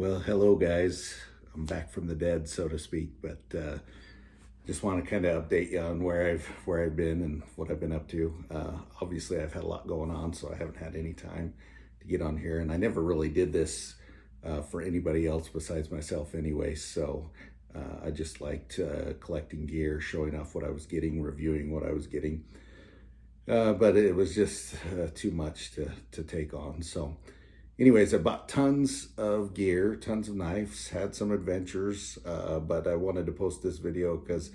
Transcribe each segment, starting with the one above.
Well, hello guys. I'm back from the dead, so to speak, but just want to kind of update you on where I've been and what I've been up to. Obviously, I've had a lot going on, so I haven't had any time to get on here, and I never really did this for anybody else besides myself, anyway. So I just liked collecting gear, showing off what I was getting, reviewing what I was getting. But it was just too much to take on. So anyways, I bought tons of gear, tons of knives, had some adventures, but I wanted to post this video because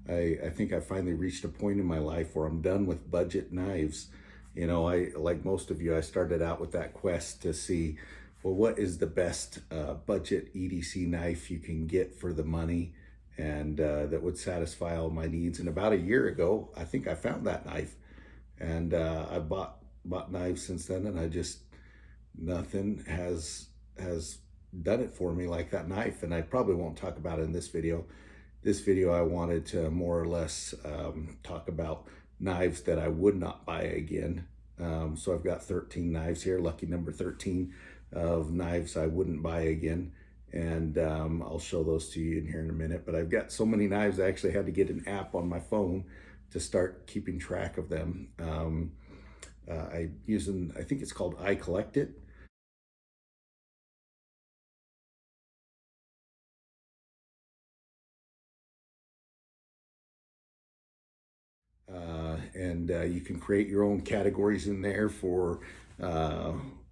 I think I finally reached a point in my life where I'm done with budget knives. You know, like most of you, I started out with that quest to see, well, what is the best budget EDC knife you can get for the money and that would satisfy all my needs. And about a year ago, I think I found that knife. And I bought knives since then, and I just, nothing has done it for me like that knife. And I probably won't talk about it in this video. This video, I wanted to more or less talk about knives that I would not buy again. So I've got 13 knives here, lucky number 13 of knives I wouldn't buy again. And I'll show those to you in here in a minute. But I've got so many knives, I actually had to get an app on my phone to start keeping track of them. I think it's called I Collect It. And you can create your own categories in there for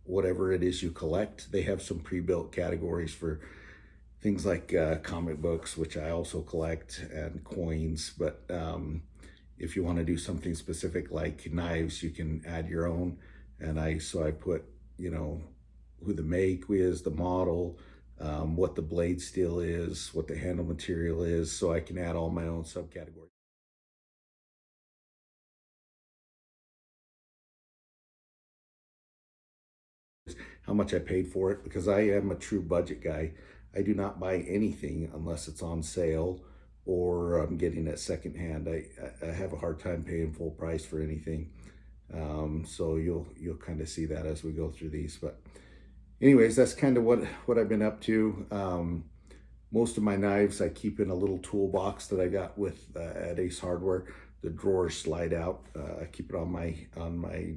whatever it is you collect. They have some pre-built categories for things like comic books, which I also collect, and coins. But if you want to do something specific like knives, you can add your own. And I put, you know, who the make is, the model, what the blade steel is, what the handle material is, so I can add all my own subcategories. How much I paid for it, because I am a true budget guy. I do not buy anything unless it's on sale or I'm getting it secondhand. I have a hard time paying full price for anything. So you'll kind of see that as we go through these. But anyways, that's kind of what I've been up to. Most of my knives I keep in a little toolbox that I got with at Ace Hardware. The drawers slide out. I keep it on my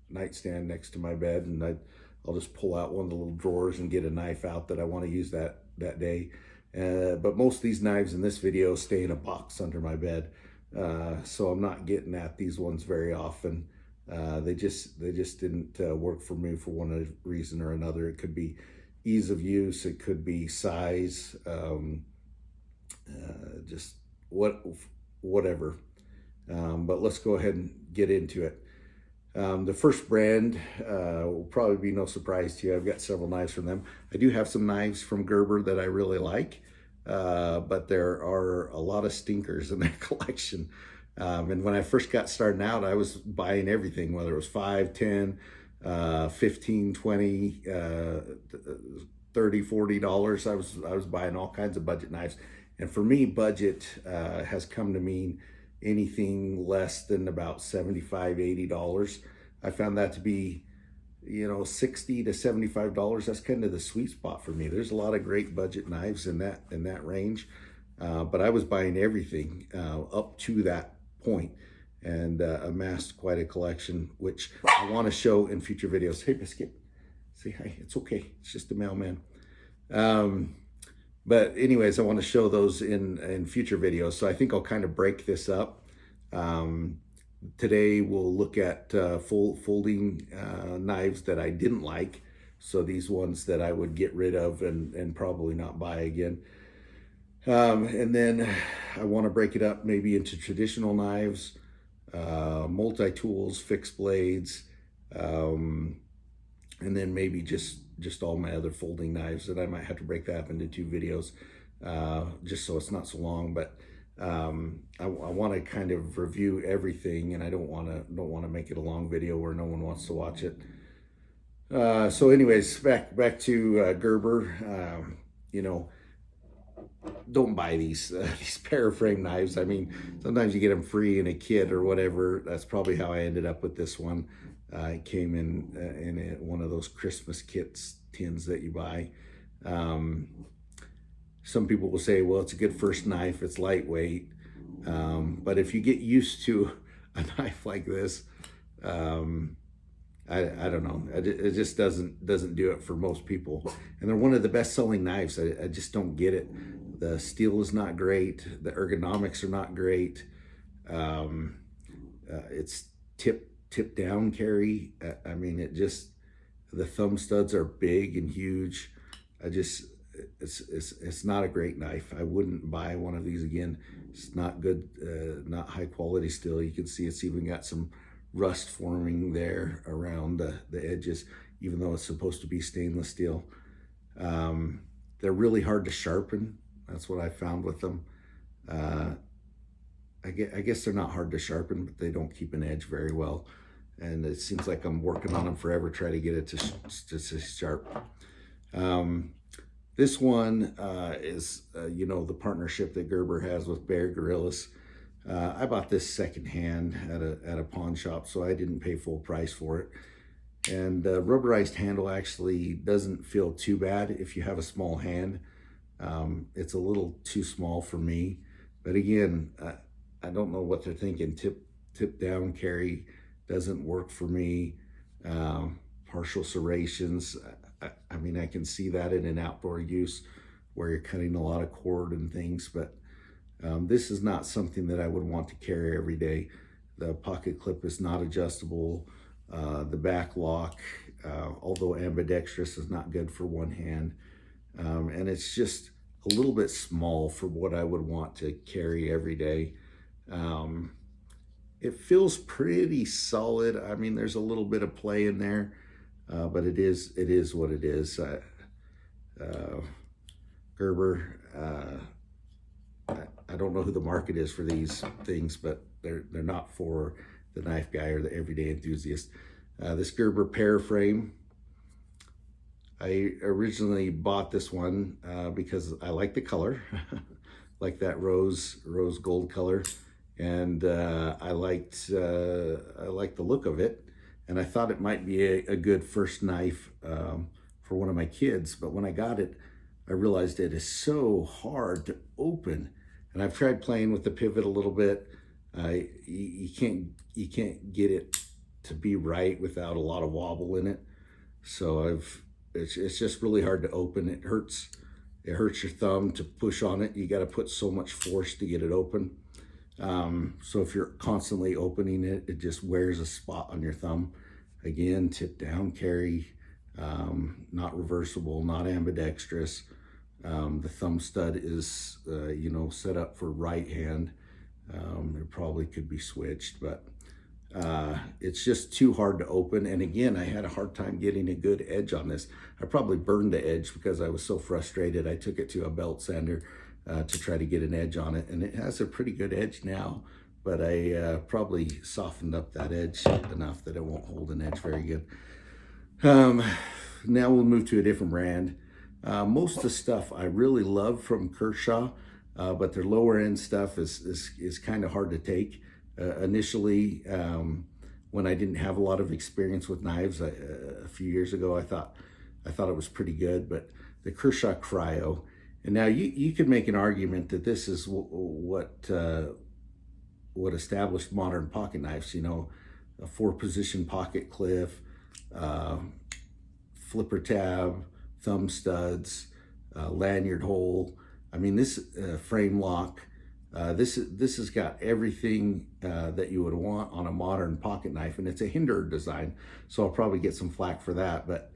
nightstand next to my bed, and I'll just pull out one of the little drawers and get a knife out that I want to use that day. But most of these knives in this video stay in a box under my bed, so I'm not getting at these ones very often. They just didn't work for me for one reason or another. It could be ease of use, it could be size, just whatever. But let's go ahead and get into it. The first brand will probably be no surprise to you. I've got several knives from them. I do have some knives from Gerber that I really like, but there are a lot of stinkers in their collection. And when I first got starting out, I was buying everything, whether it was $5, $10, $15, $20, $30, $40. I was buying all kinds of budget knives. And for me, budget has come to mean anything less than about $75, $80. I found that to be, you know, $60 to $75. That's kind of the sweet spot for me. There's a lot of great budget knives in that range, but I was buying everything up to that point, and amassed quite a collection, which I want to show in future videos. Hey, Biscuit, say hi. It's okay. It's just the mailman. But anyways, I want to show those in future videos. So I think I'll kind of break this up. Today we'll look at folding knives that I didn't like. So these ones that I would get rid of and probably not buy again. And then I want to break it up maybe into traditional knives, multi-tools, fixed blades, and then maybe just all my other folding knives that I might have to break that up into 2 videos, just so it's not so long. But I want to kind of review everything, and I don't want to make it a long video where no one wants to watch it. So anyways, back to Gerber. You know, don't buy these Paraph Frame knives. I mean, sometimes you get them free in a kit or whatever. That's probably how I ended up with this one. It came in one of those Christmas kits tins that you buy. Some people will say, well, it's a good first knife, it's lightweight. But if you get used to a knife like this, I don't know. It just doesn't do it for most people. And they're one of the best selling knives. I just don't get it. The steel is not great. The ergonomics are not great. It's tip down carry. I mean, the thumb studs are big and huge. It's not a great knife. I wouldn't buy one of these again. It's not good, not high quality steel. You can see it's even got some rust forming there around the edges, even though it's supposed to be stainless steel. They're really hard to sharpen. That's what I found with them. I guess they're not hard to sharpen, but they don't keep an edge very well. And it seems like I'm working on them forever, trying to get it to sharp. This one is, the partnership that Gerber has with Bear Gorillas. I bought this secondhand at a pawn shop, so I didn't pay full price for it. And rubberized handle actually doesn't feel too bad if you have a small hand. It's a little too small for me. But again, I don't know what they're thinking. Tip down carry doesn't work for me. Partial serrations. I mean, I can see that in an outdoor use where you're cutting a lot of cord and things, but this is not something that I would want to carry every day. The pocket clip is not adjustable. The back lock, although ambidextrous, is not good for one hand. And it's just a little bit small for what I would want to carry every day. It feels pretty solid. I mean, there's a little bit of play in there, but it is what it is. Gerber, I don't know who the market is for these things, but they're not for the knife guy or the everyday enthusiast. This Gerber Paraph Frame, I originally bought this one because I like the color, like that rose gold color, and I liked the look of it, and I thought it might be a good first knife for one of my kids. But when I got it, I realized it is so hard to open. And I've tried playing with the pivot a little bit. You can't get it to be right without a lot of wobble in it. So it's just really hard to open. It hurts your thumb to push on it. You got to put so much force to get it open. So if you're constantly opening it, it just wears a spot on your thumb. Again, tip down carry, not reversible, not ambidextrous. The thumb stud is, set up for right hand. It probably could be switched, but it's just too hard to open. And again, I had a hard time getting a good edge on this. I probably burned the edge because I was so frustrated. I took it to a belt sander to try to get an edge on it, and it has a pretty good edge now, but I probably softened up that edge enough that it won't hold an edge very good. Now we'll move to a different brand. Most of the stuff I really love from Kershaw, but their lower end stuff is kind of hard to take. Initially, when I didn't have a lot of experience with knives a few years ago, I thought it was pretty good. But the Kershaw Cryo, and now you could make an argument that this is what established modern pocket knives. A 4-position pocket cliff, flipper tab, thumb studs, lanyard hole. I mean, this frame lock. This has got everything that you would want on a modern pocket knife, and it's a Hinder design, so I'll probably get some flack for that, but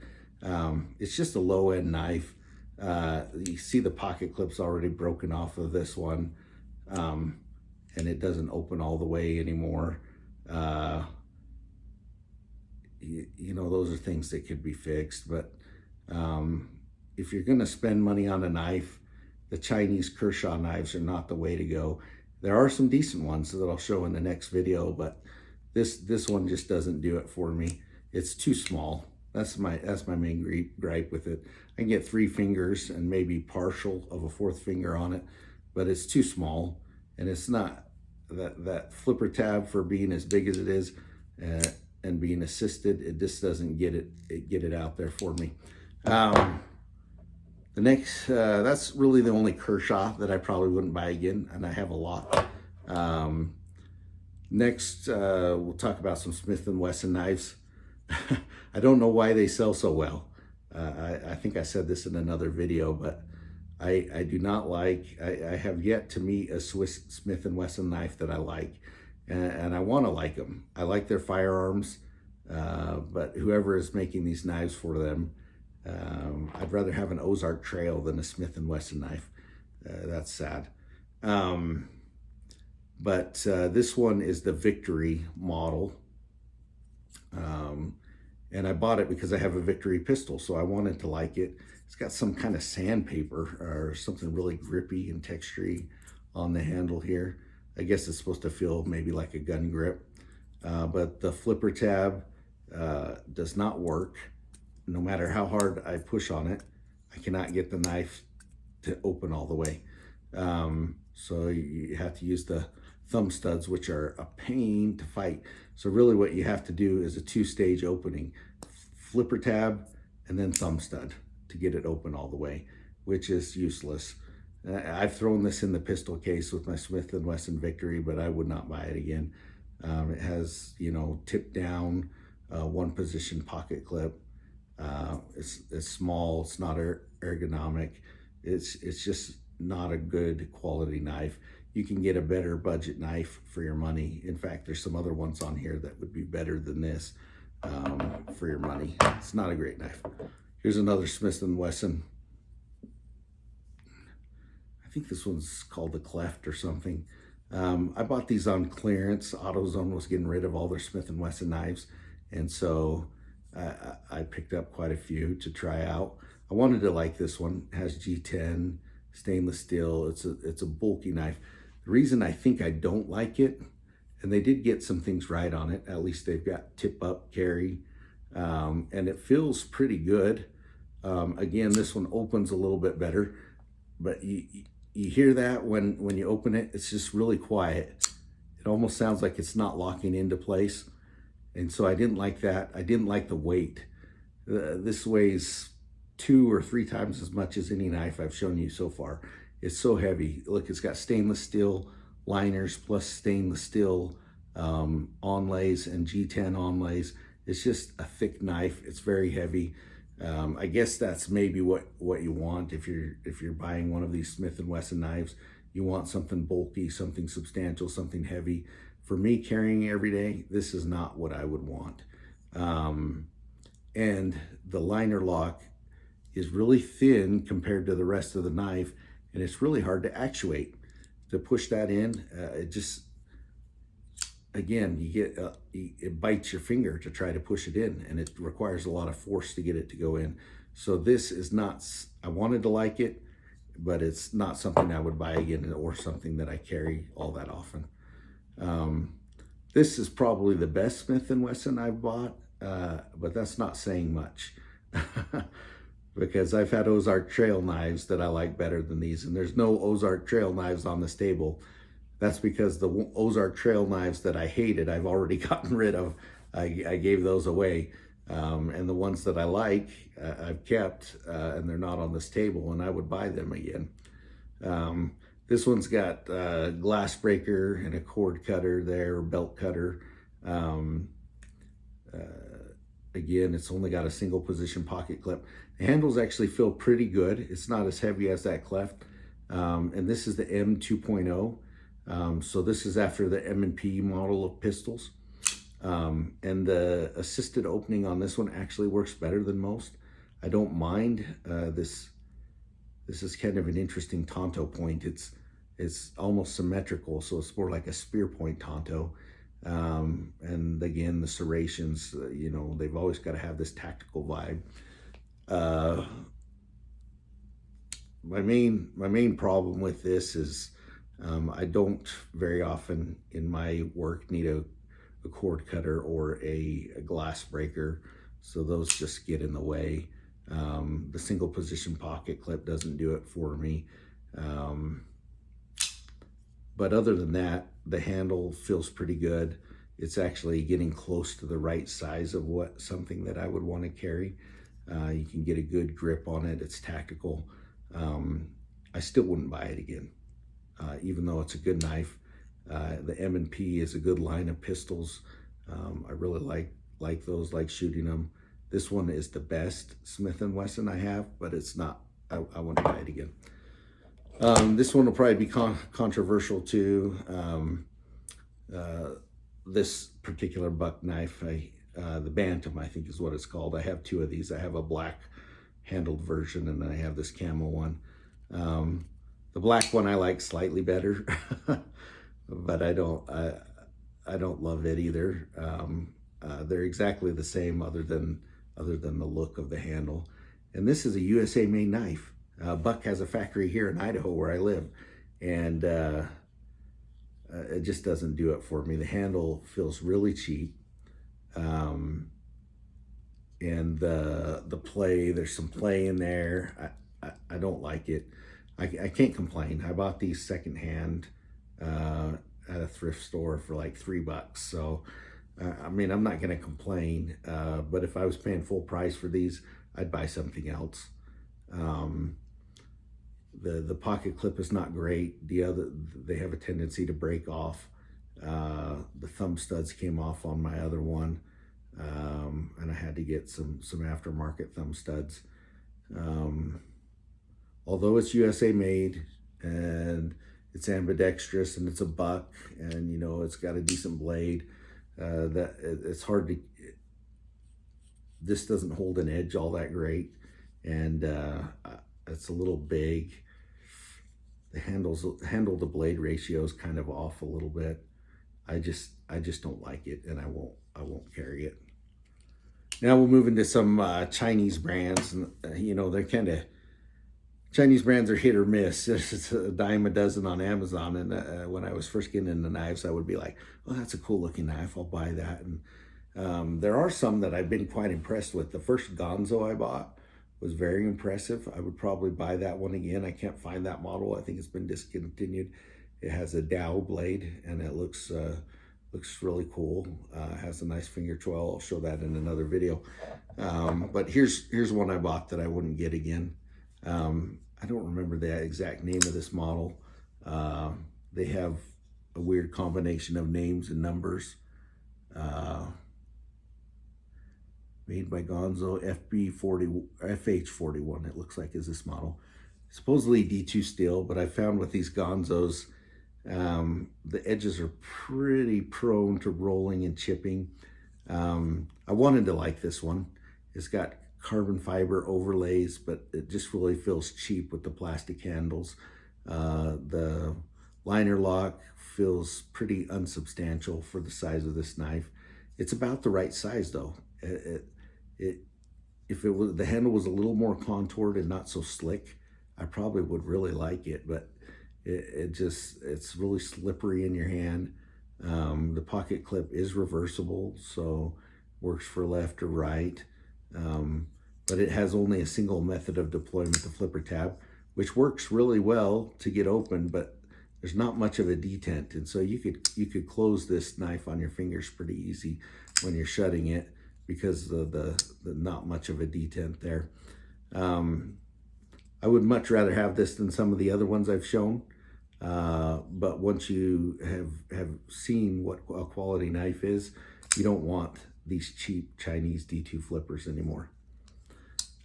it's just a low-end knife. You see the pocket clips already broken off of this one, and it doesn't open all the way anymore. Those are things that could be fixed, but if you're going to spend money on a knife, the Chinese Kershaw knives are not the way to go. There are some decent ones that I'll show in the next video, but this one just doesn't do it for me. It's too small. That's my main gripe with it. I can get 3 fingers and maybe partial of a 4th finger on it, but it's too small, and it's not that flipper tab for being as big as it is and being assisted. It just doesn't get it out there for me. The next, that's really the only Kershaw that I probably wouldn't buy again, and I have a lot. Next, we'll talk about some Smith & Wesson knives. I don't know why they sell so well. I think I said this in another video, but I do not like, I have yet to meet a Smith & Wesson knife that I like, and I want to like them. I like their firearms, but whoever is making these knives for them, I'd rather have an Ozark Trail than a Smith & Wesson knife. That's sad. But this one is the Victory model. And I bought it because I have a Victory pistol, so I wanted to like it. It's got some kind of sandpaper or something really grippy and textury on the handle here. I guess it's supposed to feel maybe like a gun grip. But the flipper tab does not work. No matter how hard I push on it, I cannot get the knife to open all the way. So you have to use the thumb studs, which are a pain to fight. So really what you have to do is a two-stage opening. Flipper tab and then thumb stud to get it open all the way, which is useless. I've thrown this in the pistol case with my Smith & Wesson Victory, but I would not buy it again. It has, you know, tip down, one position pocket clip. It's small, it's not ergonomic. It's just not a good quality knife. You can get a better budget knife for your money. In fact, there's some other ones on here that would be better than this for your money. It's not a great knife. Here's another Smith & Wesson. I think this one's called the Cleft or something. I bought these on clearance. AutoZone was getting rid of all their Smith & Wesson knives, and so I picked up quite a few to try out. I wanted to like this one. It has G10 stainless steel. It's a bulky knife. The reason I think I don't like it, and they did get some things right on it, at least they've got tip up carry, and it feels pretty good. Again, this one opens a little bit better, but you hear that when you open it, it's just really quiet. It almost sounds like it's not locking into place. And so I didn't like that. I didn't like the weight. This weighs 2 or 3 times as much as any knife I've shown you so far. It's so heavy. Look, it's got stainless steel liners plus stainless steel onlays and G10 onlays. It's just a thick knife. It's very heavy. I guess that's maybe what you want if you're buying one of these Smith & Wesson knives. You want something bulky, something substantial, something heavy. For me, carrying every day, this is not what I would want. And the liner lock is really thin compared to the rest of the knife, and it's really hard to actuate. To push that in, it just, again, you get it bites your finger to try to push it in, and it requires a lot of force to get it to go in. So this is not, I wanted to like it, but it's not something I would buy again or something that I carry all that often. This is probably the best Smith & Wesson I've bought, but that's not saying much. Because I've had Ozark Trail knives that I like better than these, and there's no Ozark Trail knives on this table. That's because the Ozark Trail knives that I hated, I've already gotten rid of. I gave those away. And the ones that I like, I've kept, and they're not on this table, and I would buy them again. This one's got a glass breaker and a cord cutter there, belt cutter. Again, it's only got a single position pocket clip. The handles actually feel pretty good. It's not as heavy as that Cleft. And this is the M2.0. So this is after the M&P model of pistols. And the assisted opening on this one actually works better than most. I don't mind. This is kind of an interesting Tonto point. It's almost symmetrical, so it's more like a spear point Tonto. And again, the serrations, you know, they've always got to have this tactical vibe. My main problem with this is I don't very often in my work need a cord cutter or a glass breaker, so those just get in the way. The single position pocket clip doesn't do it for me. But other than that, the handle feels pretty good. It's actually getting close to the right size of something that I would want to carry. You can get a good grip on it. It's tactical. I still wouldn't buy it again, even though it's a good knife. The M&P is a good line of pistols. I really like those, like shooting them. This one is the best Smith & Wesson I have, but it's not, I wouldn't buy it again. This one will probably be controversial too. This particular buck knife, the Bantam, I think is what it's called. I have two of these. I have a black handled version, and then I have this camo one. The black one I like slightly better, but I don't love it either. They're exactly the same, other than the look of the handle. And this is a USA made knife. Buck has a factory here in Idaho where I live, and it just doesn't do it for me. The handle feels really cheap. And the play, there's some play in there. I don't like it. I can't complain. I bought these secondhand at a thrift store for like $3. So, I mean, I'm not going to complain. But if I was paying full price for these, I'd buy something else. The pocket clip is not great. They have a tendency to break off. The thumb studs came off on my other one, and I had to get some aftermarket thumb studs. Although it's USA made and it's ambidextrous and it's a buck, and you know it's got a decent blade, it's hard to. This doesn't hold an edge all that great, and it's a little big. The handle to blade ratio is kind of off a little bit. I just don't like it, and I won't carry it. Now we'll move into some Chinese brands, and you know, they're kind of, Chinese brands are hit or miss. It's a dime a dozen on Amazon, and when I was first getting into knives, I would be like, "Oh, that's a cool looking knife. I'll buy that." And there are some that I've been quite impressed with. The first Gonzo I bought was very impressive. I would probably buy that one again. I can't find that model. I think it's been discontinued. It has a dowel blade, and it looks really cool. It has a nice finger choil. I'll show that in another video. But here's one I bought that I wouldn't get again. I don't remember the exact name of this model. They have a weird combination of names and numbers. Made by Gonzo, FH41, it looks like, is this model. Supposedly D2 steel, but I found with these Gonzos, the edges are pretty prone to rolling and chipping. I wanted to like this one. It's got carbon fiber overlays, but it just really feels cheap with the plastic handles. The liner lock feels pretty unsubstantial for the size of this knife. It's about the right size though. If the handle was a little more contoured and not so slick, I probably would really like it, but it's really slippery in your hand. The pocket clip is reversible, so works for left or right. But it has only a single method of deployment, the flipper tab, which works really well to get open, but there's not much of a detent. And so you could close this knife on your fingers pretty easy when you're shutting it, because of the not much of a detent there. I would much rather have this than some of the other ones I've shown. But once you have seen what a quality knife is, you don't want these cheap Chinese D2 flippers anymore.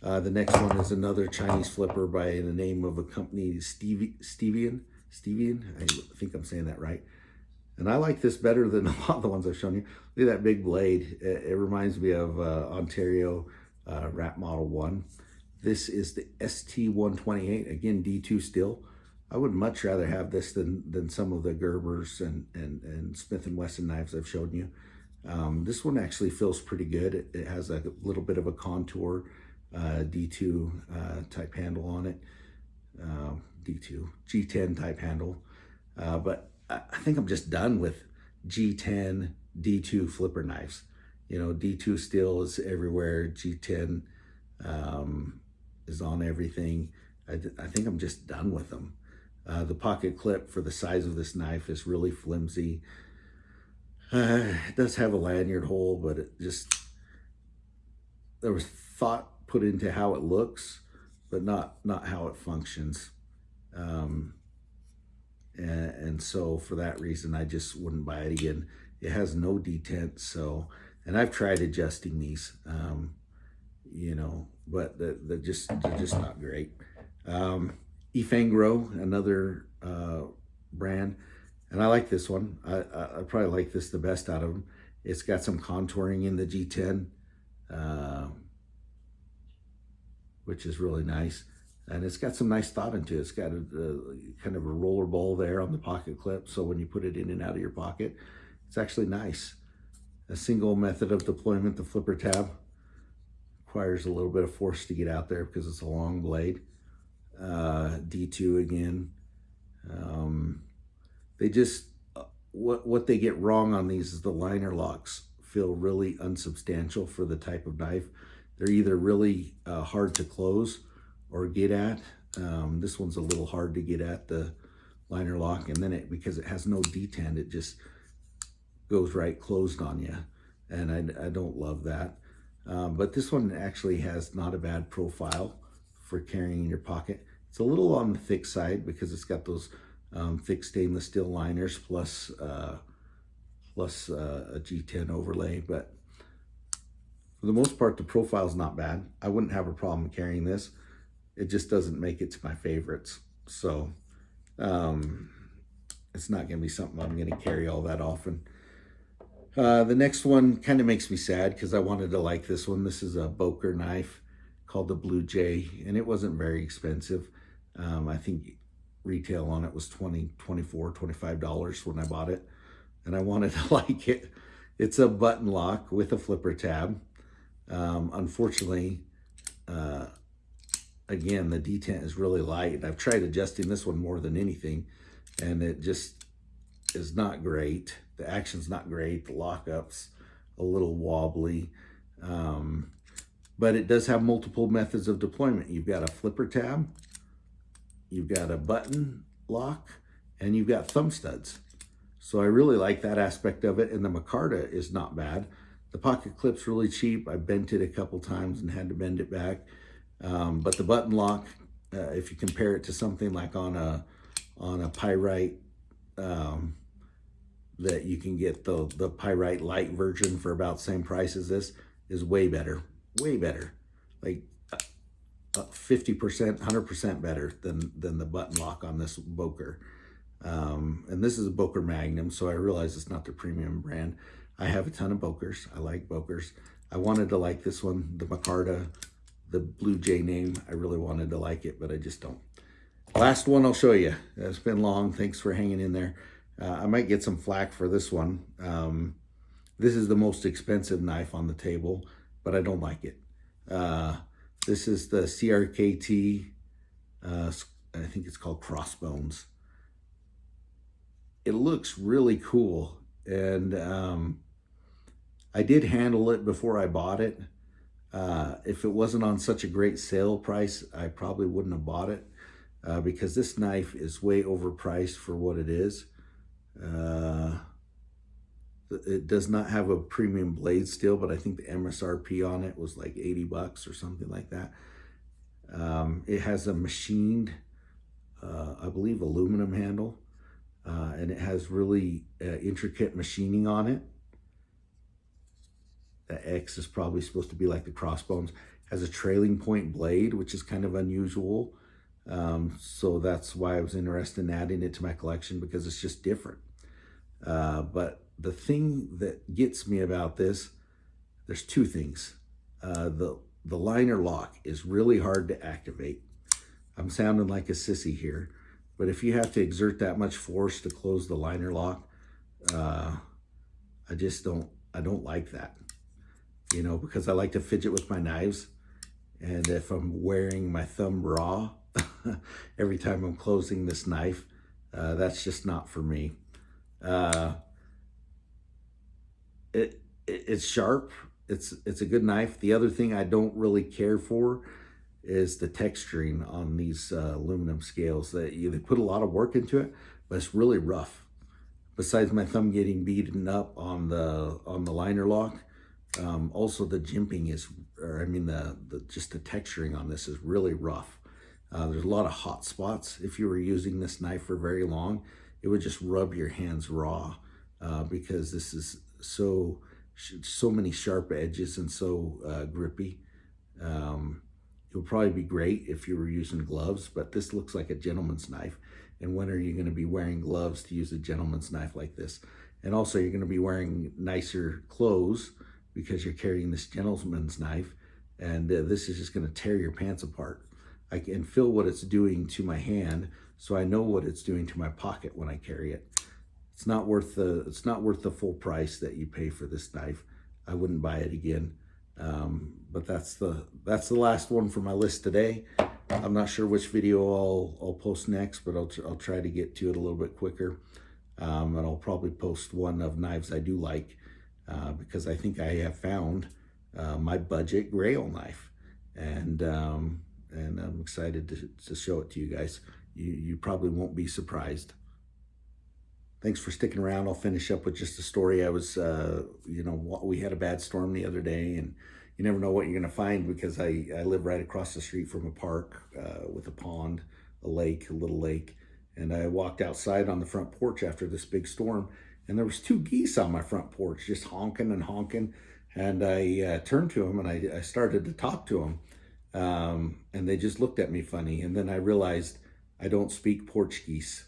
The next one is another Chinese flipper by the name of a company, Stevian. I think I'm saying that right. And I like this better than a lot of the ones I've shown you. Look at that big blade. It reminds me of Ontario Rat Model 1. This is the ST128, again, D2 steel. I would much rather have this than some of the Gerbers and Smith & Wesson knives I've shown you. This one actually feels pretty good. It has a little bit of a contour D2 type handle on it. G10 type handle. But I think I'm just done with G10 D2 flipper knives. You know, D2 steel is everywhere. G10 is on everything. I think I'm just done with them. The pocket clip for the size of this knife is really flimsy. It does have a lanyard hole, but there was thought put into how it looks, but not how it functions. And so for that reason, I just wouldn't buy it again. It has no detent, so, and I've tried adjusting these, you know, but they're just not great. Efangro, another brand, and I like this one. I probably like this the best out of them. It's got some contouring in the G10, which is really nice. And it's got some nice thought into it. It's got a kind of a roller ball there on the pocket clip, so when you put it in and out of your pocket, it's actually nice. A single method of deployment, the flipper tab, requires a little bit of force to get out there because it's a long blade. D2 again. They just, what they get wrong on these is the liner locks feel really unsubstantial for the type of knife. They're either really hard to close or get at. This one's a little hard to get at, the liner lock, and then because it has no detent, it just goes right closed on you, and I don't love that. But this one actually has not a bad profile for carrying in your pocket. It's a little on the thick side because it's got those thick stainless steel liners plus a G10 overlay, but for the most part, the profile's not bad. I wouldn't have a problem carrying this. It just doesn't make it to my favorites. So it's not gonna be something I'm gonna carry all that often. The next one kind of makes me sad because I wanted to like this one. This is a Boker knife called the Blue Jay, and it wasn't very expensive. I think retail on it was $20, $24, $25 when I bought it, and I wanted to like it. It's a button lock with a flipper tab. Unfortunately, again, the detent is really light, and I've tried adjusting this one more than anything, and it just is not great. The action's not great. The lockup's a little wobbly, but it does have multiple methods of deployment. You've got a flipper tab, you've got a button lock, and you've got thumb studs. So I really like that aspect of it, and the micarta is not bad. The pocket clip's really cheap. I bent it a couple times and had to bend it back. But the button lock, if you compare it to something like on a pyrite, that you can get the pyrite light version for about the same price as this, is way better, like 50%, 100% better than the button lock on this Boker. And this is a Boker Magnum, so I realize it's not the premium brand. I have a ton of Bokers. I like Bokers. I wanted to like this one, the micarta, the Blue Jay name. I really wanted to like it, but I just don't. Last one I'll show you. It's been long. Thanks for hanging in there. I might get some flack for this one. This is the most expensive knife on the table, but I don't like it. This is the CRKT, I think it's called Crossbones. It looks really cool, and I did handle it before I bought it. If it wasn't on such a great sale price, I probably wouldn't have bought it, because this knife is way overpriced for what it is. It does not have a premium blade steel, but I think the MSRP on it was like 80 bucks or something like that. It has a machined, I believe, aluminum handle, and it has really intricate machining on it. The X is probably supposed to be like the Crossbones. Has a trailing point blade, which is kind of unusual. So that's why I was interested in adding it to my collection, because it's just different. But the thing that gets me about this, there's two things. The liner lock is really hard to activate. I'm sounding like a sissy here, but if you have to exert that much force to close the liner lock, I don't like that. You know, because I like to fidget with my knives, and if I'm wearing my thumb raw every time I'm closing this knife, that's just not for me. It's sharp. It's a good knife. The other thing I don't really care for is the texturing on these aluminum scales. They put a lot of work into it, but it's really rough. Besides my thumb getting beaten up on the liner lock, also the jimping is, just the texturing on this is really rough. There's a lot of hot spots. If you were using this knife for very long, it would just rub your hands raw because this is so many sharp edges and so grippy. It would probably be great if you were using gloves, but this looks like a gentleman's knife. And when are you going to be wearing gloves to use a gentleman's knife like this? And also you're going to be wearing nicer clothes because you're carrying this gentleman's knife, and this is just going to tear your pants apart. I can feel what it's doing to my hand, so I know what it's doing to my pocket when I carry it. It's not worth the full price that you pay for this knife. I wouldn't buy it again. But that's the last one for my list today. I'm not sure which video I'll post next, but I'll try to get to it a little bit quicker. And I'll probably post one of knives I do like, because I think I have found my budget grail knife, and I'm excited to show it to you guys. You probably won't be surprised. Thanks for sticking around. I'll finish up with just a story. I was, we had a bad storm the other day, and you never know what you're going to find because I live right across the street from a park with a pond, a little lake. And I walked outside on the front porch after this big storm, and there was 2 geese on my front porch just honking and honking. And I turned to them and I started to talk to them, and they just looked at me funny. And then I realized I don't speak Portuguese.